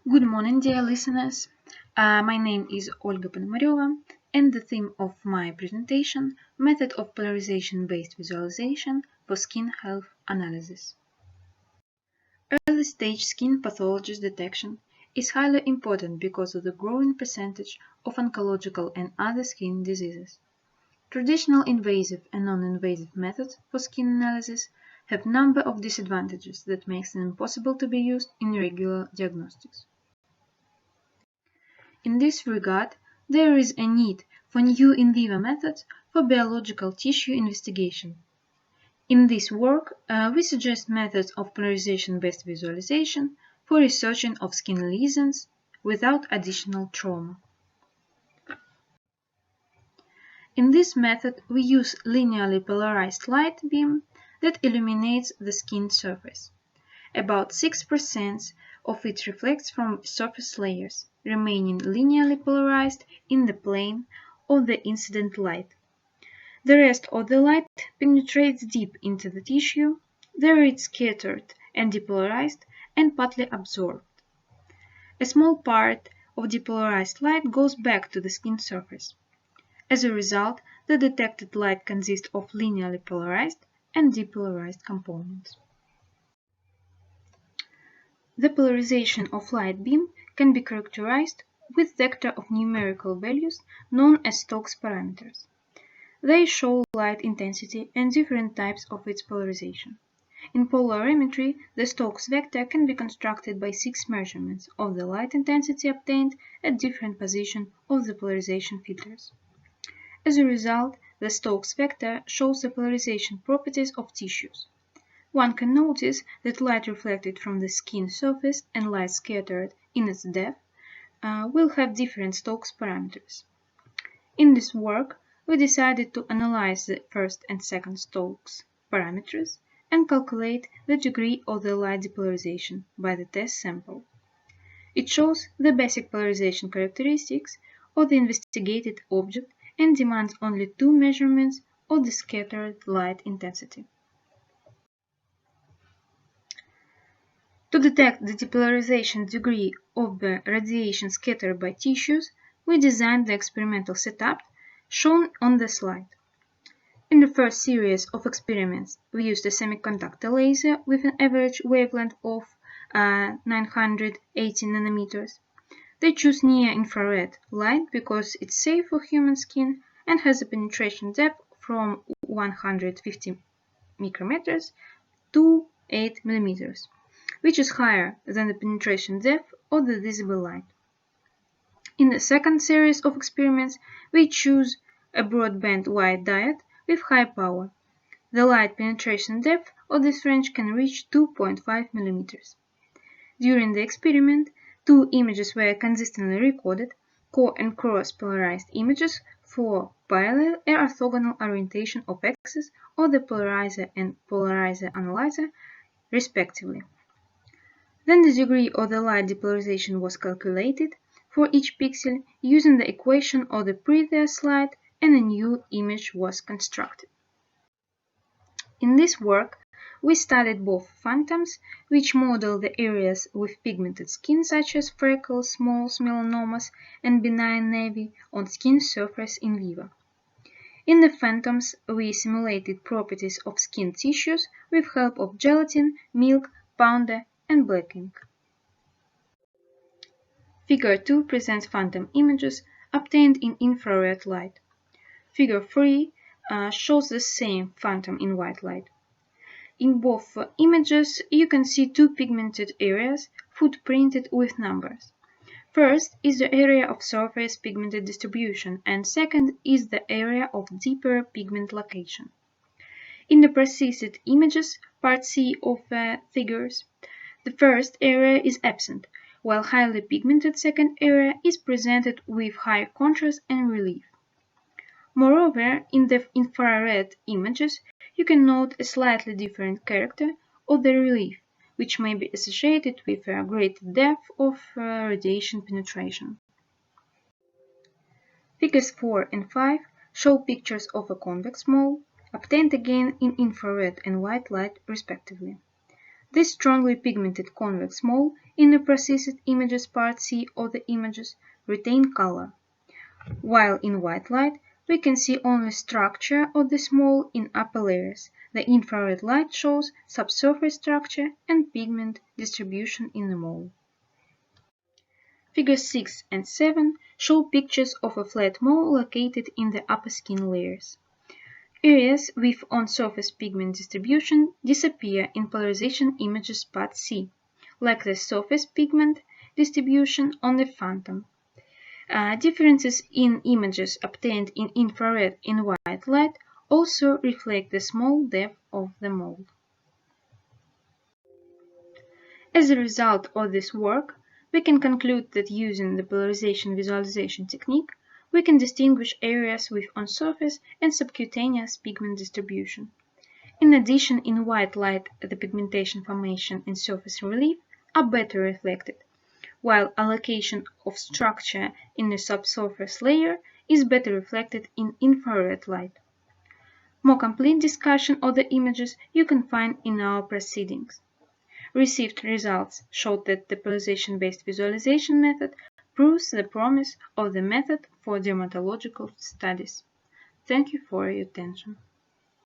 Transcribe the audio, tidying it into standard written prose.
Good morning, dear listeners. My name is Olga Ponomareva, and the theme of my presentation, Method of Polarization-based Visualization for Skin Health Analysis. Early-stage skin pathologies detection is highly important because of the growing percentage of oncological and other skin diseases. Traditional invasive and non-invasive methods for skin analysis have a number of disadvantages that makes them impossible to be used in regular diagnostics. In this regard, there is a need for new in vivo methods for biological tissue investigation. In this work, we suggest methods of polarization-based visualization for researching of skin lesions without additional trauma. In this method, we use linearly polarized light beam that illuminates the skin surface. About 6% of it reflects from surface layers, remaining linearly polarized in the plane of the incident light. The rest of the light penetrates deep into the tissue, there it is scattered and depolarized and partly absorbed. A small part of depolarized light goes back to the skin surface. As a result, the detected light consists of linearly polarized and depolarized components. The polarization of light beam can be characterized with vector of numerical values known as Stokes parameters. They show light intensity and different types of its polarization. In polarimetry, the Stokes vector can be constructed by 6 measurements of the light intensity obtained at different positions of the polarization filters. As a result, the Stokes vector shows the polarization properties of tissues. One can notice that light reflected from the skin surface and light scattered in its depth will have different Stokes parameters. In this work, we decided to analyze the first and second Stokes parameters and calculate the degree of the light depolarization by the test sample. It shows the basic polarization characteristics of the investigated object and demands only 2 measurements of the scattered light intensity. To detect the depolarization degree of the radiation scattered by tissues, we designed the experimental setup shown on the slide. In the first series of experiments, we used a semiconductor laser with an average wavelength of 980 nanometers. They choose near-infrared light because it's safe for human skin and has a penetration depth from 150 micrometers to 8 millimeters, which is higher than the penetration depth of the visible light. In the second series of experiments, we choose a broadband wide diode with high power. The light penetration depth of this range can reach 2.5 millimeters. During the experiment, 2 images were consistently recorded, core and cross polarized images for parallel and orthogonal orientation of axes of the polarizer and polarizer analyzer, respectively. Then the degree of the light depolarization was calculated for each pixel using the equation of the previous slide, and a new image was constructed. In this work, we studied both phantoms, which model the areas with pigmented skin such as freckles, moles, melanomas, and benign nevi on skin surface in vivo. In the phantoms, we simulated properties of skin tissues with help of gelatin, milk, powder, and black ink. Figure 2 presents phantom images obtained in infrared light. Figure 3 shows the same phantom in white light. In both images, you can see 2 pigmented areas footprinted with numbers. First is the area of surface pigmented distribution, and second is the area of deeper pigment location. In the preceded images, part C of the figures, the first area is absent, while highly pigmented second area is presented with high contrast and relief. Moreover, in the infrared images, you can note a slightly different character of the relief, which may be associated with a greater depth of radiation penetration. Figures 4 and 5 show pictures of a convex mole, obtained again in infrared and white light respectively. This strongly pigmented convex mole in the processed images part C of the images retain color, while in white light we can see only structure of this mole in upper layers. The infrared light shows subsurface structure and pigment distribution in the mole. Figures 6 and 7 show pictures of a flat mole located in the upper skin layers. Areas with on-surface pigment distribution disappear in polarization images part C, like the surface pigment distribution on the phantom. Differences in images obtained in infrared and white light also reflect the small depth of the mole. As a result of this work, we can conclude that using the polarization visualization technique, we can distinguish areas with on-surface and subcutaneous pigment distribution. In addition, in white light, the pigmentation formation and surface relief are better reflected, while allocation of structure in the subsurface layer is better reflected in infrared light. More complete discussion of the images you can find in our proceedings. Received results showed that the polarization-based visualization method proves the promise of the method for dermatological studies. Thank you for your attention.